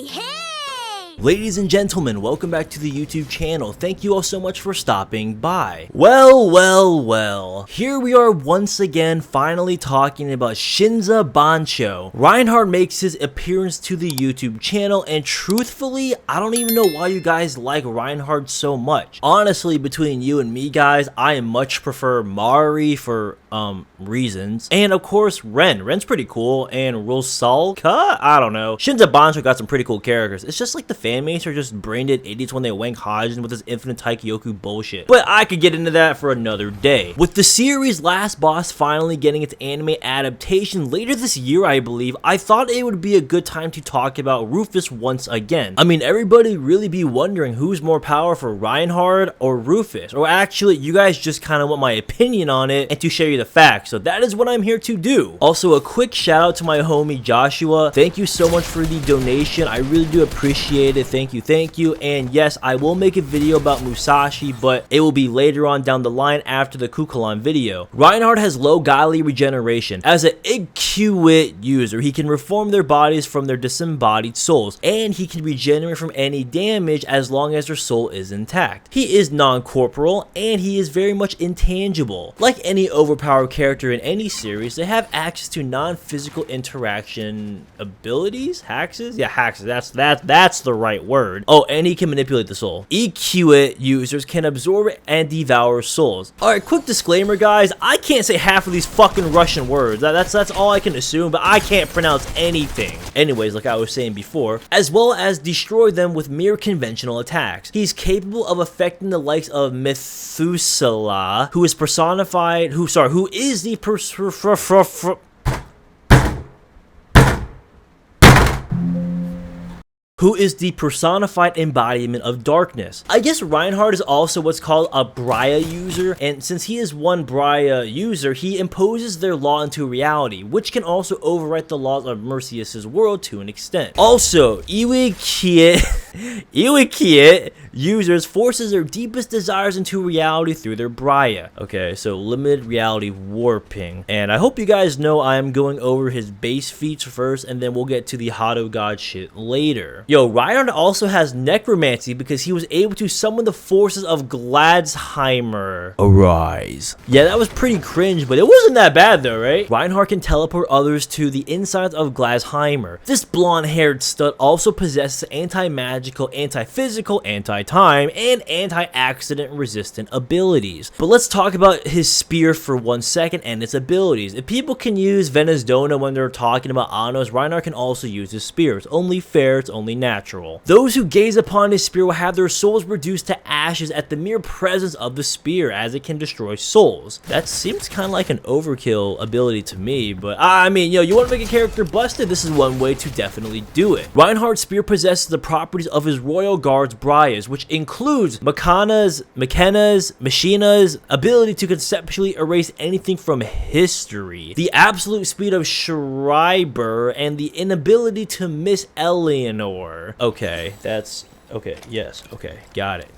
hey! Ladies and gentlemen, welcome back to the YouTube channel. Thank you all so much for stopping by. Well. Here we are once again finally talking about Shinza Bancho. Reinhard makes his appearance to the YouTube channel, and truthfully, I don't even know why you guys like Reinhard so much. Honestly, between you and me guys, I much prefer Mari for reasons. And of course, Ren's pretty cool, and Rosalka? I don't know. Shinza Bancho got some pretty cool characters. It's just like the fanmates are just brain dead idiots when they wank Hajin with this infinite Taikyoku bullshit. But I could get into that for another day. With the series' last boss finally getting its anime adaptation later this year, I believe, I thought it would be a good time to talk about Ruphas once again. I mean, everybody really be wondering who's more powerful, Reinhard or Ruphas. Or actually, you guys just kind of want my opinion on it and to share you the facts. So that is what I'm here to do. Also, a quick shout out to my homie Joshua. Thank you so much for the donation. I really do appreciate it. Thank you. And yes, I will make a video about Musashi, but it will be later on down the line after the Kukulon video. Reinhard has low godly regeneration. As an Iquit user, he can reform their bodies from their disembodied souls, and he can regenerate from any damage as long as their soul is intact. He is non-corporal, and he is very much intangible. Like any overpowered character in any series, they have access to non-physical interaction abilities? Haxes? Yeah, haxes. That's the right word. Oh, and he can manipulate the soul. Iquit users can absorb and devour souls. Alright, quick disclaimer guys, I can't say half of these fucking Russian words. That's all I can assume, but I can't pronounce anything. Anyways, like I was saying before, as well as destroy them with mere conventional attacks. He's capable of affecting the likes of Methuselah, who is personified, who is the personified embodiment of darkness. I guess Reinhard is also what's called a Braya user, and since he is one Braya user, he imposes their law into reality, which can also overwrite the laws of Mercius's world to an extent. Also, Iquit users forces their deepest desires into reality through their Braya. Okay, so limited reality warping. And I hope you guys know I am going over his base feats first, and then we'll get to the Hado God shit later. Yo, Reinhard also has necromancy because he was able to summon the forces of Gladsheimer. Arise. Yeah, that was pretty cringe, but it wasn't that bad though, right? Reinhard can teleport others to the insides of Gladsheimer. This blonde-haired stud also possesses anti-magical, anti-physical, anti-time, and anti-accident resistant abilities. But let's talk about his spear for 1 second and its abilities. If people can use Venezdona when they're talking about Anos, Reinhard can also use his spear. It's only fair, it's only natural. Those who gaze upon his spear will have their souls reduced to ashes at the mere presence of the spear, as it can destroy souls. That seems kind of like an overkill ability to me, but I mean, yo, you want to make a character busted? This is one way to definitely do it. Reinhard's spear possesses the properties of his royal guard's Brias, which includes Machina's ability to conceptually erase anything from history, the absolute speed of Schreiber, and the inability to miss Eleanor. Okay, that's okay. Yes, okay, got it.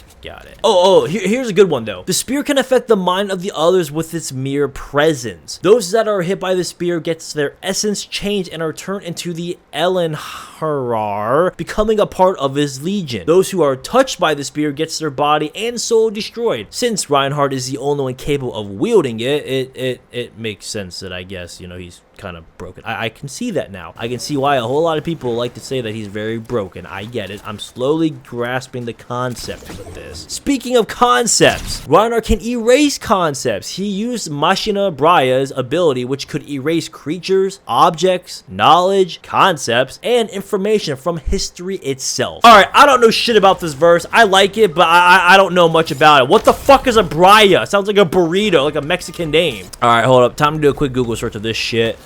Here's a good one though. The spear can affect the mind of the others with its mere presence. Those that are hit by the spear gets their essence changed and are turned into the Elenharar, becoming a part of his legion. Those who are touched by the spear gets their body and soul destroyed. Since Reinhard is the only one capable of wielding it makes sense that I guess, you know, he's kind of broken. I can see that now. I can see why a whole lot of people like to say that he's very broken. I get it. I'm slowly grasping the concept of this. Speaking of concepts, Reinhard can erase concepts. He used Machina Braya's ability, which could erase creatures, objects, knowledge, concepts, and information from history itself. Alright, I don't know shit about this verse. I like it, but I don't know much about it. What the fuck is a Braya? Sounds like a burrito, like a Mexican name. Alright, hold up. Time to do a quick Google search of this shit.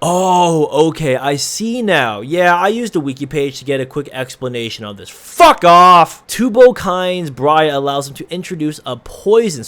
Oh, okay, I see now. Yeah, I used the wiki page to get a quick explanation of this. Fuck off! Tubokine's Braya allows him to induce a poison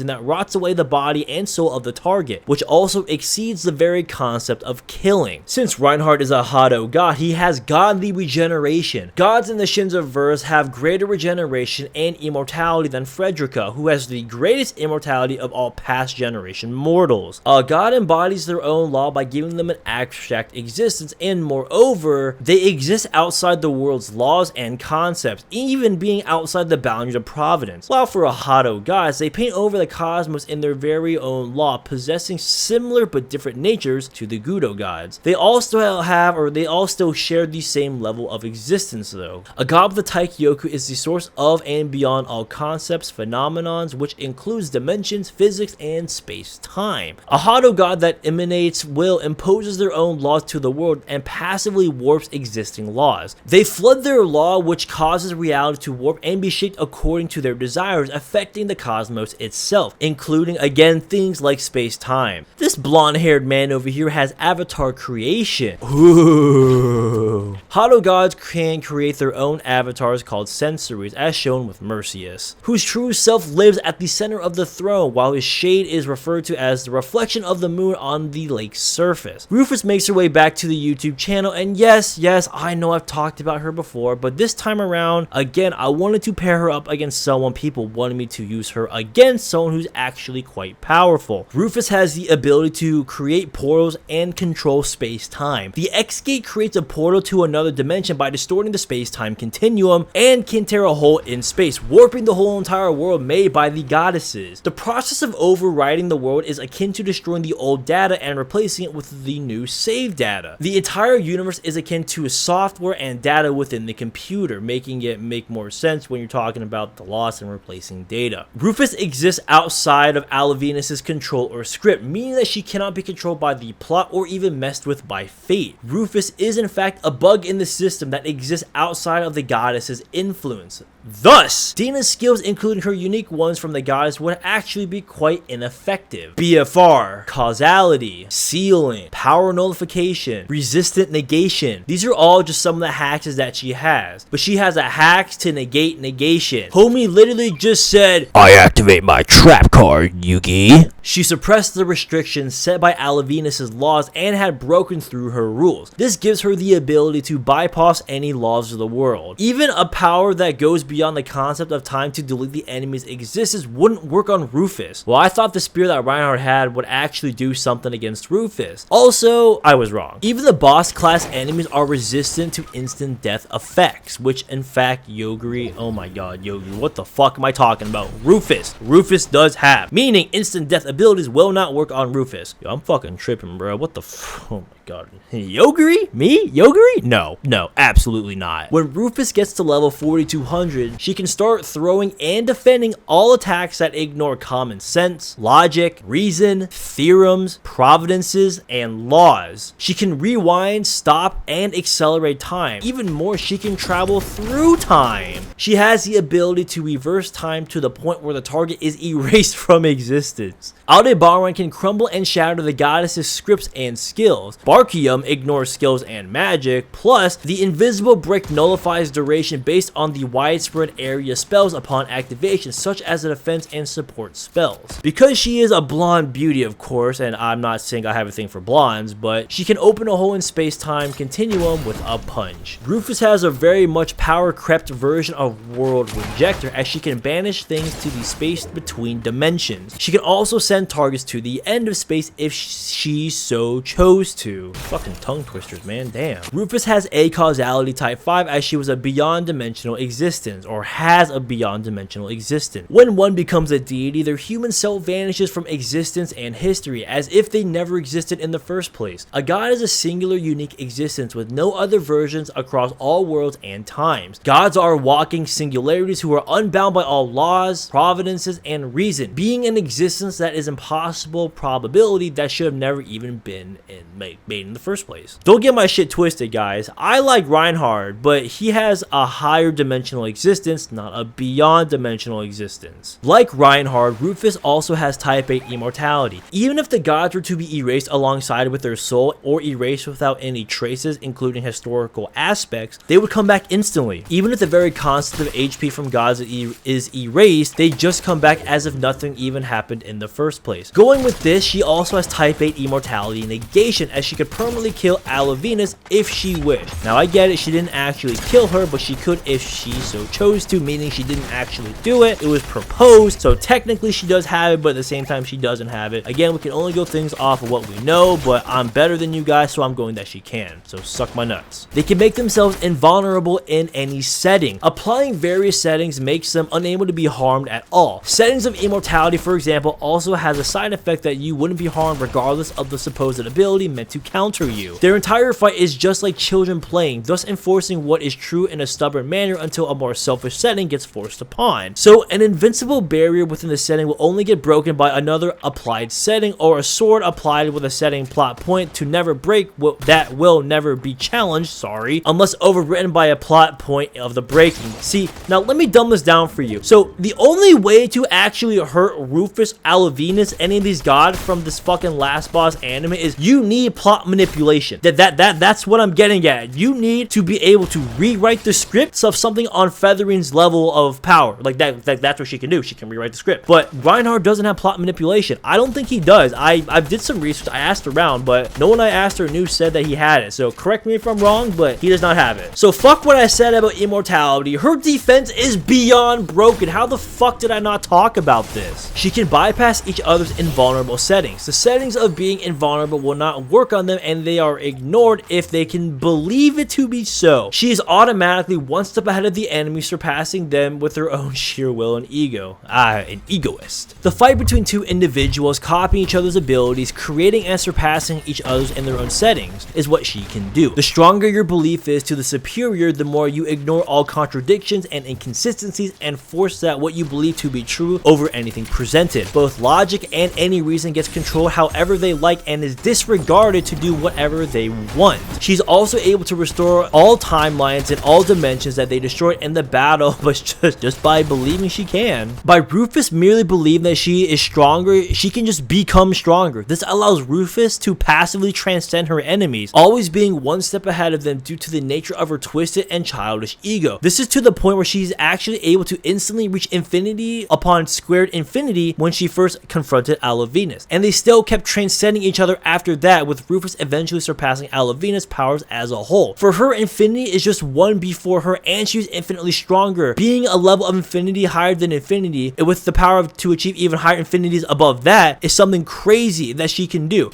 that rots away the body and soul of the target, which also exceeds the very concept of killing. Since Reinhard is a Hado god, he has godly regeneration. Gods in the Shinza verse have greater regeneration and immortality than Frederica, who has the greatest immortality of all past generation mortals. A god embodies their own law by giving them an abstract existence, and moreover, they exist outside the world's laws and concepts, even being outside the boundaries of providence. While for Ahado gods, they paint over the cosmos in their very own law, possessing similar but different natures to the Gudo gods. They all still have, or they all still share the same level of existence though. A god of the Taikyoku is the source of and beyond all concepts, phenomenons, which includes dimensions, physics, and space-time. A Hado god that emanates will imposes their own laws to the world and passively warps existing laws. They flood their law, which causes reality to warp and be shaped according to their desires, affecting the cosmos itself, including again things like space-time. This blonde-haired man over here has avatar creation. Ooh. Hado gods can create their own avatars called sensories, as shown with Mercius, whose true self lives at the center of the throne, while his shade is referred to as the reflection of the moon on the lake's surface. Ruphas makes her way back to the YouTube channel, and yes, I know I've talked about her before, but this time around, again, I wanted to pair her up against someone. People wanted me to use her against someone who's actually quite powerful. Ruphas has the ability to create portals and control space-time. The X-Gate creates a portal to another dimension by distorting the space-time continuum and can tear a hole in space, warping the whole entire world made by the goddesses. The process of overwriting the world is akin to destroying the old data and replacing it with the new save data. The entire universe is akin to software and data within the computer, making it make more sense when you're talking about the loss and replacing data. Ruphas exists outside of Alavenus' control or script, meaning that she cannot be controlled by the plot or even messed with by fate. Ruphas is in fact a bug in the system that exists outside of the goddess's influence. Thus, Dina's skills, including her unique ones from the goddess, would actually be quite ineffective. BFR, causality, sealing, power nullification, resistant negation. These are all just some of the hacks that she has. But she has a hacks to negate negation. Homie literally just said, "I activate my trap card, Yugi." She suppressed the restrictions set by Alavenus' laws and had broken through her rules. This gives her the ability to bypass any laws of the world. Even a power that goes beyond the concept of time to delete the enemy's existence wouldn't work on Ruphas. Well, I thought the spear that Reinhard had would actually do something against Ruphas. Also, I was wrong. Even the boss class enemies are resistant to instant death effects, which in fact Yoguri, oh my god, Yoguri, what the fuck am I talking about? Ruphas does have, meaning instant death abilities will not work on Ruphas. Yo, I'm fucking tripping, bro. What the oh my god. Yoguri? Me? Yoguri? No, absolutely not. When Ruphas gets to level 4200, she can start throwing and defending all attacks that ignore common sense, logic, reason, theorems, providences, and laws. She can rewind, stop, and accelerate time. Even more, she can travel through time. She has the ability to reverse time to the point where the target is erased from existence. Aldebaran can crumble and shatter the goddess's scripts and skills. Barkium ignores skills and magic, plus the invisible brick nullifies duration based on the widespread area spells upon activation, such as the defense and support spells. Because she is a blonde beauty, of course, and I'm not saying I have a thing for blondes, but she can open a hole in space-time continuum with a punch. Ruphas has a very much power-crept version of World Rejector, as she can banish things to the space between dimensions. She can also send targets to the end of space if she so chose to. Fucking tongue twisters, man, damn. Ruphas has a causality type 5, as she was a beyond dimensional existence, or has a beyond dimensional existence. When one becomes a deity, their human self vanishes from existence and history, as if they never existed in the first place. A god is a singular, unique existence with no other versions across all worlds and times. Gods are walking singularities who are unbound by all laws, providences, and reason, being an existence that is impossible probability that should have never even been made in the first place. Don't get my shit twisted, guys. I like Reinhard, but he has a higher dimensional existence, not a beyond dimensional existence. Like Reinhard, Ruphas also has type 8 immortality. Even if the gods were to be erased alongside with their soul, or erased without any traces, including historical aspects, they would come back instantly. Even if the very concept of HP from gods is erased, they just come back as if nothing even happened in the first place. Going with this, she also has type 8 immortality negation, as she could could permanently kill Othinus if she wished. Now I get it, she didn't actually kill her, but she could if she so chose to, meaning she didn't actually do it. It was proposed, so technically she does have it, but at the same time she doesn't have it. Again, we can only go things off of what we know, but I'm better than you guys, so I'm going that she can. So suck my nuts. They can make themselves invulnerable in any setting. Applying various settings makes them unable to be harmed at all. Settings of immortality, for example, also has a side effect that you wouldn't be harmed regardless of the supposed ability meant to counter you. Their entire fight is just like children playing, thus enforcing what is true in a stubborn manner until a more selfish setting gets forced upon. So an invincible barrier within the setting will only get broken by another applied setting, or a sword applied with a setting plot point to never break that will never be challenged, unless overwritten by a plot point of the breaking. See, now let me dumb this down for you. So the only way to actually hurt Ruphas, Othinus, any of these gods from this fucking last boss anime is you need plot manipulation. That's what I'm getting at. You need to be able to rewrite the script of something on Feathering's level of power. Like that's what she can do. She can rewrite the script. But Reinhard doesn't have plot manipulation. I don't think he does. I did some research. I asked around, but no one I asked or knew said that he had it. So correct me if I'm wrong, but he does not have it. So fuck what I said about immortality. Her defense is beyond broken. How the fuck did I not talk about this? She can bypass each other's invulnerable settings. The settings of being invulnerable will not work on them, and they are ignored if they can believe it to be so. She is automatically one step ahead of the enemy, surpassing them with her own sheer will and ego. An egoist. The fight between two individuals copying each other's abilities, creating and surpassing each other's in their own settings, is what she can do. The stronger your belief is to the superior, the more you ignore all contradictions and inconsistencies and force that what you believe to be true over anything presented. Both logic and any reason gets controlled however they like and is disregarded to do whatever they want. She's also able to restore all timelines and all dimensions that they destroyed in the battle, but just by believing she can. By Ruphas merely believing that she is stronger, she can just become stronger. This allows Ruphas to passively transcend her enemies, always being one step ahead of them due to the nature of her twisted and childish ego. This is to the point where she's actually able to instantly reach infinity upon squared infinity when she first confronted Othinus, and they still kept transcending each other after that, with Ruphas eventually surpassing Othinus' powers as a whole. For her, infinity is just one before her, and she's infinitely stronger, being a level of infinity higher than infinity, and with the power to achieve even higher infinities above that is something crazy that she can do.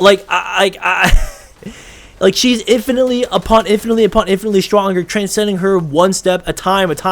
Like she's infinitely upon infinitely stronger, transcending her one step a time again.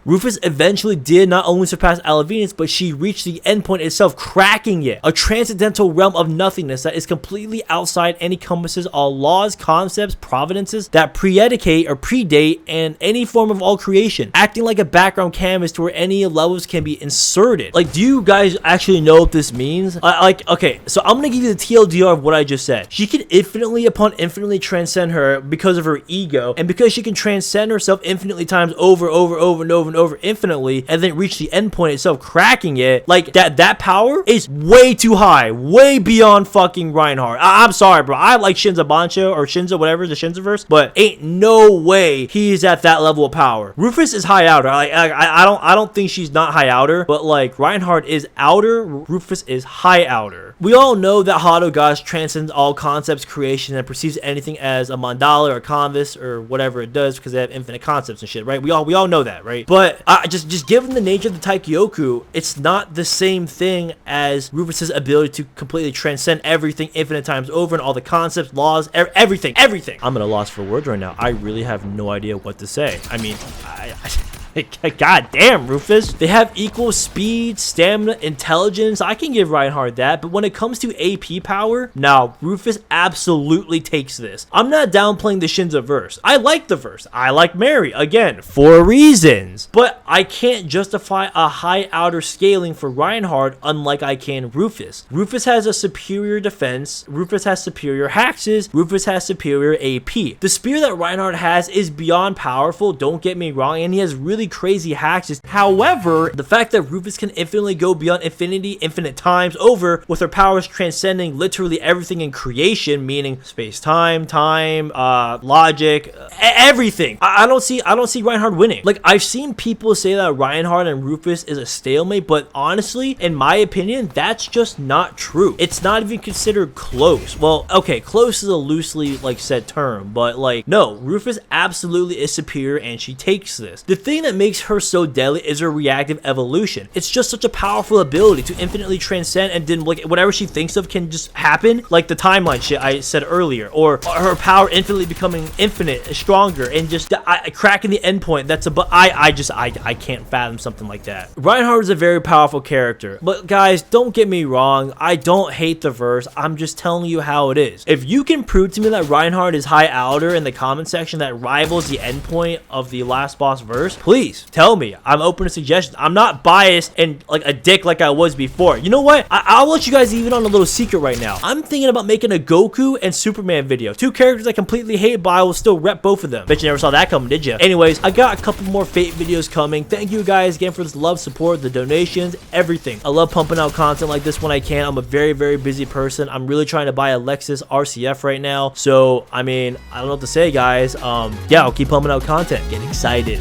Ruphas eventually did not only surpass Othinus, but she reached the endpoint itself, cracking it. A transcendental realm of nothingness that is completely outside and encompasses all laws, concepts, providences that predate and any form of all creation, acting like a background canvas to where any levels can be inserted. Like, do you guys actually know what this means? Okay, so I'm gonna give you the TLDR of what I just said. She can infinitely upon infinitely transcend her because of her ego, and because she can transcend herself infinitely times over and over infinitely, and then reach the end point itself, cracking it. Like that power is way too high, way beyond fucking Reinhard. I'm sorry, bro. I like Shinza Bancho or Shinza whatever, the Shinzaverse, but ain't no way he's at that level of power. Ruphas is high outer. I don't think she's not high outer, but like Reinhard is outer, Ruphas is high outer. We all know that Hado Gosh transcends all concepts, creation, and perceives anything as a mandala or a canvas or whatever it does, because they have infinite concepts and shit, right? We all know that, right? But just given the nature of the Taikyoku, it's not the same thing as Ruphas' ability to completely transcend everything infinite times over, and all the concepts, laws, everything. I'm at a loss for words right now. I really have no idea what to say. I mean, God damn, Ruphas. They have equal speed, stamina, intelligence. I can give Reinhard that, but when it comes to AP power, no, Ruphas absolutely takes this. I'm not downplaying the Shinza verse. I like the verse. I like Mary, again, for reasons. But I can't justify a high outer scaling for Reinhard unlike I can Ruphas. Ruphas has a superior defense. Ruphas has superior hexes. Ruphas has superior AP. The spear that Reinhard has is beyond powerful, don't get me wrong, and he has really really crazy hacks. However, the fact that Ruphas can infinitely go beyond infinity infinite times over, with her powers transcending literally everything in creation, meaning space-time, time, logic, everything. I don't see Reinhard winning. Like, I've seen people say that Reinhard and Ruphas is a stalemate, but honestly, in my opinion, that's just not true. It's not even considered close. Well, okay, close is a loosely like said term, but like, no, Ruphas absolutely is superior and she takes this. The thing that makes her so deadly is her reactive evolution. It's just such a powerful ability to infinitely transcend, and then like whatever she thinks of can just happen, like the timeline shit I said earlier, or her power infinitely becoming infinite, stronger, and just cracking the endpoint. That's I can't fathom something like that. Reinhard is a very powerful character, but guys, don't get me wrong, I don't hate the verse. I'm just telling you how it is. If you can prove to me that Reinhard is high outer in the comment section that rivals the endpoint of the last boss verse, please tell me. I'm open to suggestions. I'm not biased and like a dick like I was before. You know what? I'll let you guys even on a little secret right now. I'm thinking about making a Goku and Superman video. Two characters I completely hate, but I will still rep both of them. Bet you never saw that coming, did you? Anyways, I got a couple more Fate videos coming. Thank you guys again for this love, support, the donations, everything. I love pumping out content like this when I can. I'm a very, very busy person. I'm really trying to buy a Lexus RCF right now. So, I mean, I don't know what to say, guys. Yeah, I'll keep pumping out content. Get excited.